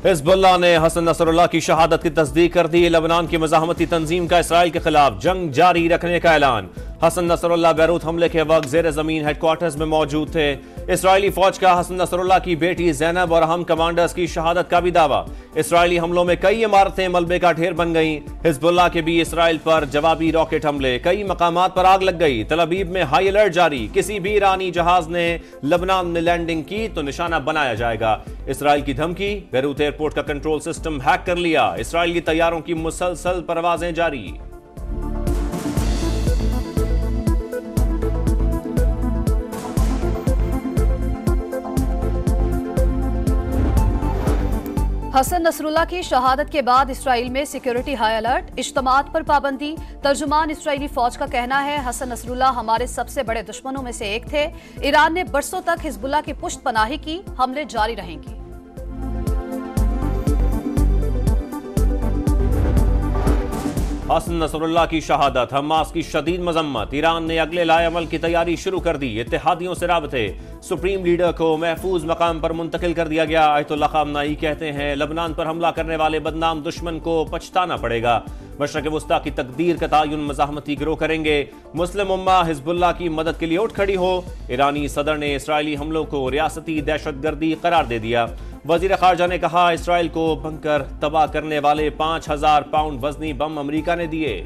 Hezbollah ने Hasan Nasrallah की शहादत की तस्दीक कर दी। लबनान की मज़ाहमती तंजीम का इसराइल के खिलाफ जंग जारी रखने का ऐलान। हसन नसरुल्लाह बैरूत हमले के वक्त जेर जमीन हेडक्वार्टर्स में मौजूद थे। इसराइली फौज का हसन नसरुल्लाह की बेटी जैनब और अहम कमांडर्स की शहादत का भी दावा। इसराइली हमलों में कई इमारतें मलबे का ढेर बन गईं। हिजबुल्लाह के भी इसराइल पर जवाबी रॉकेट हमले, कई मकामात पर आग लग गई। तल अवीव में हाई अलर्ट जारी। किसी भी ईरानी जहाज ने लबनान में लैंडिंग की तो निशाना बनाया जाएगा। इसराइल की धमकी, बैरूत एयरपोर्ट का कंट्रोल सिस्टम हैक कर लिया। इसराइली तैयारों की मुसलसल परवाजें जारी। हसन नसरुल्लाह की शहादत के बाद इसराइल में सिक्योरिटी हाई अलर्ट, इज्तिमात पर पाबंदी। तर्जुमान इसराइली फौज का कहना है हसन नसरुल्लाह हमारे सबसे बड़े दुश्मनों में से एक थे। ईरान ने बरसों तक हिजबुल्लाह की पुष्ट पनाही की, हमले जारी रहेंगे। हसन नसरुल्लाह की शहादत, हमास की शदीद मजम्मत। ईरान ने अगले लाएअमल की तैयारी शुरू कर दी। इत्तेहादियों से राबते, सुप्रीम लीडर को महफूज मकाम पर मुंतकिल कर दिया गया। आयतुल्लाह खामनाई कहते हैं लबनान पर हमला करने वाले बदनाम दुश्मन को पछताना पड़ेगा। मशरक़ वस्ता की तकदीर का तयन मज़ाहमती गिरोह करेंगे। मुस्लिम उम्मा हिजबुल्लाह की मदद के लिए उठ खड़ी हो। ईरानी सदर ने इसराइली हमलों को रियासती दहशतगर्दी करार दे दिया। वजीर खारजा ने कहा इसराइल को बंकर तबाह करने वाले 5000 पाउंड वजनी बम अमेरिका ने दिए।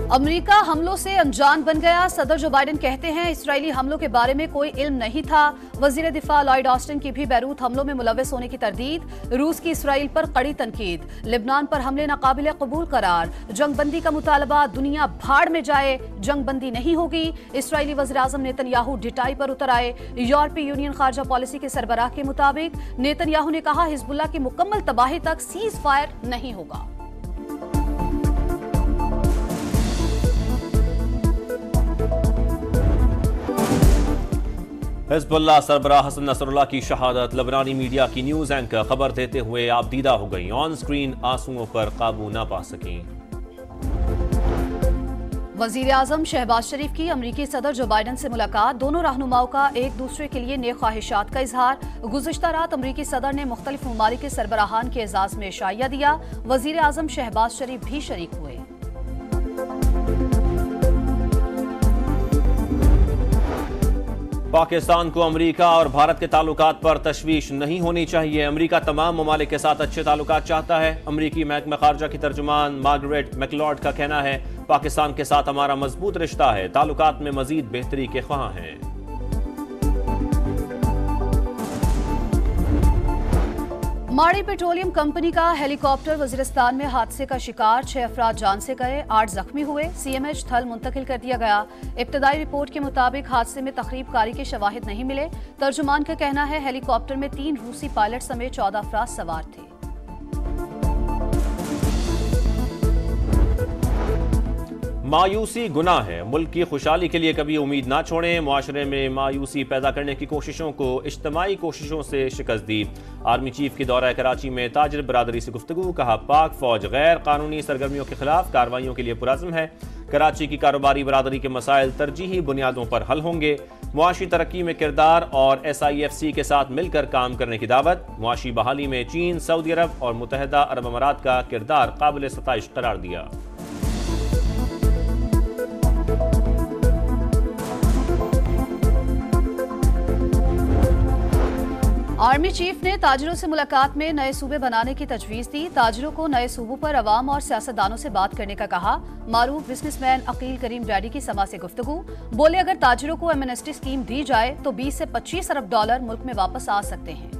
अमेरिका हमलों से अनजान बन गया। सदर जो बाइडेन कहते हैं इसराइली हमलों के बारे में कोई इल्म नहीं था। वजीर दिफा लॉयड ऑस्टिन की भी बैरूत हमलों में मुलव्वस होने की तरदीद। रूस की इसराइल पर कड़ी तनकीद। लिबनान पर हमले नाकाबिले कबूल करार। जंगबंदी का मुतालबा, दुनिया भाड़ में जाए, जंगबंदी नहीं होगी। इसराइली वज़ीर आज़म नेतन्याहू डिटाई पर उतर आए। यूरोपीय यूनियन खारजा पॉलिसी के सरबराह के मुताबिक नेतन्याहू ने कहा हिजबुल्लाह की मुकम्मल तबाही तक सीज फायर नहीं होगा। हिजबुल्लाह सरबराह हसन नसरुल्लाह की शहादत। लबनानी मीडिया की न्यूज एंकर खबर देते हुए आबदीदा हो गई। ऑन स्क्रीन आंसुओं पर काबू न पा सकी। वजीर आजम शहबाज शरीफ की अमरीकी सदर जो बाइडेन से मुलाकात। दोनों रहनुमाओं का एक दूसरे के लिए नेक ख्वाहिशात का इजहार। गुज़िश्ता रात अमरीकी सदर ने मुख्तलिफ ममालिक के सरबराहान के एजाज में शाइया दिया। वजीर आजम शहबाज शरीफ भी शरीक हुए। पाकिस्तान को अमेरिका और भारत के ताल्लुकात पर तशवीश नहीं होनी चाहिए। अमेरिका तमाम ममालिक के साथ अच्छे ताल्लुकात चाहता है। अमेरिकी महकमा खारजा की तर्जुमान मार्गरेट मैकलॉर्ड का कहना है पाकिस्तान के साथ हमारा मजबूत रिश्ता है, ताल्लुकात में मजीद बेहतरी के ख्वाह हैं। माड़ी पेट्रोलियम कंपनी का हेलीकॉप्टर वजीरिस्तान में हादसे का शिकार। 6 अफराद जान से गए, 8 जख्मी हुए। CMH थल मुंतकिल कर दिया गया। इब्तदाई रिपोर्ट के मुताबिक हादसे में तखरीब कारी के शवाहिद नहीं मिले। तर्जुमान का कहना है हेलीकॉप्टर में 3 रूसी पायलट समेत 14 अफराद सवार थे। मायूसी गुनाह है। मुल्क की खुशहाली के लिए कभी उम्मीद ना छोड़ें। मुआशरे में मायूसी पैदा करने की कोशिशों को इज्तिमाई कोशिशों से शिकस्त दी। आर्मी चीफ की दौरा कराची में ताजिर बरादरी से गुफ्तगू। कहा पाक फौज गैर कानूनी सरगर्मियों के खिलाफ कार्रवाइयों के लिए पुरज़्म है। कराची की कारोबारी बरादरी के मसाइल तरजीही बुनियादों पर हल होंगे। मुआशी तरक्की में किरदार और SIFC के साथ मिलकर काम करने की दावत। मुआशी बहाली में चीन, सऊदी अरब और मुत्तहिदा अरब अमारात का किरदार काबिल सताइश करार दिया। आर्मी चीफ ने ताजिरों से मुलाकात में नए सूबे बनाने की तजवीज़ दी। ताजिरों को नए सूबों पर अवाम और सियासतदानों से बात करने का कहा। मारूफ बिजनेसमैन अकील करीम डैडी की समा से गुफ्तगू। बोले अगर ताजिरों को एमनेस्टी स्कीम दी जाए तो 20 से 25 अरब डॉलर मुल्क में वापस आ सकते हैं।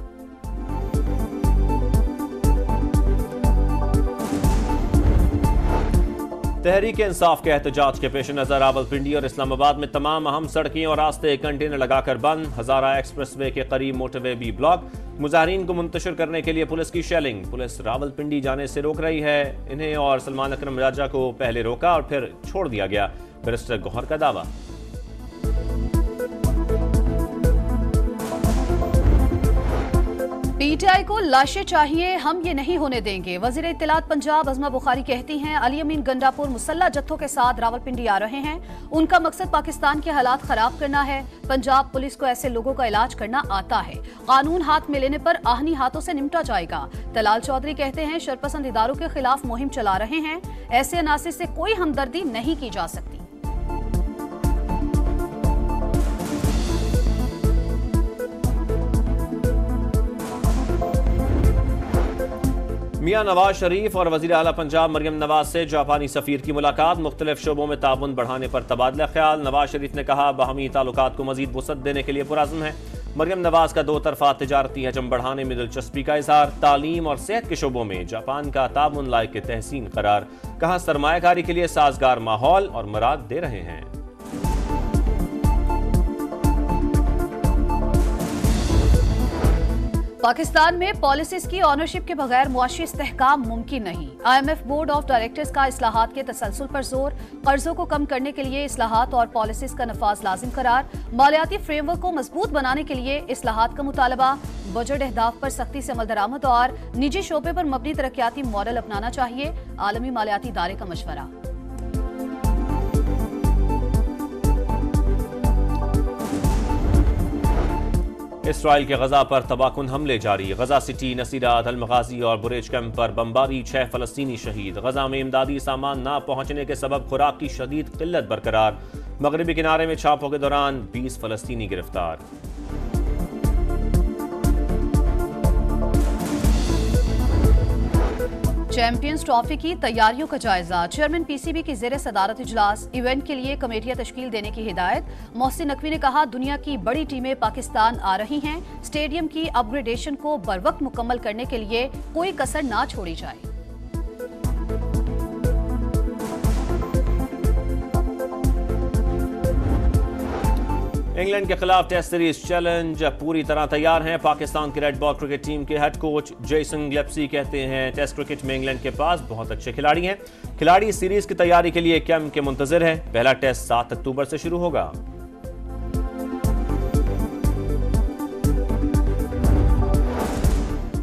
तहरीक इंसाफ के एहतजाज के पेश नजर रावलपिंडी और इस्लामाबाद में तमाम अहम सड़कें और रास्ते कंटेनर लगाकर बंद। हजारा एक्सप्रेसवे के करीब मोटरवे भी ब्लॉक। मुजाहिरीन को मुंतशिर करने के लिए पुलिस की शेलिंग। पुलिस रावलपिंडी जाने से रोक रही है। इन्हें और सलमान अकरम राजा को पहले रोका और फिर छोड़ दिया गया। बैरिस्टर गौहर का दावा। पीटीआई को लाशें चाहिए, हम ये नहीं होने देंगे। वजीर इत्तलात पंजाब अज़मा बुखारी कहती हैं अली अमीन गंडापुर मुसल्ला जत्थों के साथ रावलपिंडी आ रहे हैं। उनका मकसद पाकिस्तान के हालात खराब करना है। पंजाब पुलिस को ऐसे लोगों का इलाज करना आता है। कानून हाथ में लेने पर आहनी हाथों से निपटा जाएगा। तलाल चौधरी कहते हैं शरपसंद इदारों के खिलाफ मुहिम चला रहे हैं। ऐसे अनासिर से कोई हमदर्दी नहीं की जा सकती। मियां नवाज शरीफ और वजीर आला पंजाब मरियम नवाज से जापानी सफीर की मुलाकात। मुख्तलिफ शोबों में ताउन बढ़ाने पर तबादला ख्याल। नवाज शरीफ ने कहा बाहमी ताल्लुकात को मजीद वुसअत देने के लिए पुरअज़्म है। मरियम नवाज का दो तरफा तिजारती हजम बढ़ाने में दिलचस्पी का इजहार। तालीम और सेहत के शोबों में जापान का ताउन लायक तहसीन करार। कहा सरमायाकारी के लिए साजगार माहौल और मराद दे रहे हैं। पाकिस्तान में पॉलिसीज की ऑनरशिप के बगैर मुआशी इस्तेहकाम मुमकिन नहीं। IMF बोर्ड ऑफ डायरेक्टर्स का इस्लाहात के तसलसल पर जोर। कर्जों को कम करने के लिए इस्लाहात और पॉलिसीज का नफाज लाजिम करार। मालियाती फ्रेमवर्क को मजबूत बनाने के लिए इस्लाहात का मुतालबा। बजट अहदाफ पर सख्ती से अमल दरामद और निजी शोबे पर मबनी तरक्याती मॉडल अपनाना चाहिए। आलमी मालियाती इदारे का मशवरा। इसराइल के गजा पर तबाहकुन हमले जारी। गजा सिटी, नसीरात, अल-मगाजी और बुरेज कैंप पर बमबारी। 6 फलस्तीनी शहीद। गजा में इमदादी सामान न पहुंचने के सबब खुराक की शदीद किल्लत बरकरार। मगरबी किनारे में छापों के दौरान 20 फलस्तीनी गिरफ्तार। चैंपियंस ट्रॉफी की तैयारियों का जायजा। चेयरमैन PCB की जेर सदारत इजलास। इवेंट के लिए कमेटियां तश्कील देने की हिदायत। मोहसिन नकवी ने कहा दुनिया की बड़ी टीमें पाकिस्तान आ रही हैं। स्टेडियम की अपग्रेडेशन को बरवक्त मुकम्मल करने के लिए कोई कसर ना छोड़ी जाए। इंग्लैंड के खिलाफ टेस्ट सीरीज चैलेंज पूरी तरह तैयार हैं। पाकिस्तान की रेड बॉल क्रिकेट टीम के हेड कोच जेसन ग्लेप्सी कहते हैं टेस्ट क्रिकेट में इंग्लैंड के पास बहुत अच्छे खिलाड़ी हैं। खिलाड़ी सीरीज की तैयारी के लिए कैंप के मुंतजिर है। पहला टेस्ट 7 अक्टूबर से शुरू होगा।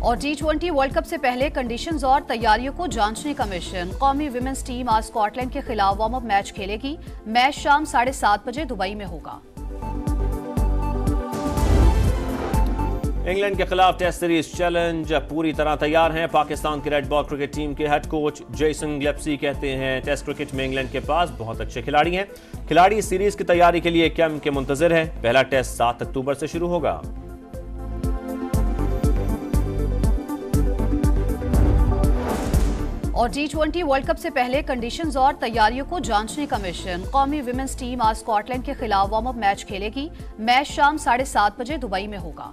और T20 वर्ल्ड कप से पहले कंडीशंस और तैयारियों को जांचने का मिशन। कौमी विमेंस टीम आज स्कॉटलैंड के खिलाफ वार्म अप मैच खेलेगी। मैच शाम 7:30 बजे दुबई में होगा। इंग्लैंड के खिलाफ टेस्ट सीरीज चैलेंज पूरी तरह तैयार हैं। पाकिस्तान की रेड बॉल क्रिकेट टीम के हेड कोच जेसन ग्लेप्सी कहते हैं टेस्ट क्रिकेट में इंग्लैंड के पास बहुत अच्छे खिलाड़ी हैं। खिलाड़ी सीरीज की तैयारी के लिए कैंप के मुंतजिर है। पहला टेस्ट 7 अक्टूबर से शुरू होगा। और T20 वर्ल्ड कप से पहले कंडीशंस और तैयारियों को जांचने का मिशन। कौमी विमेंस टीम आज स्कॉटलैंड के खिलाफ वार्म अप मैच खेलेगी। मैच शाम 7:30 बजे दुबई में होगा।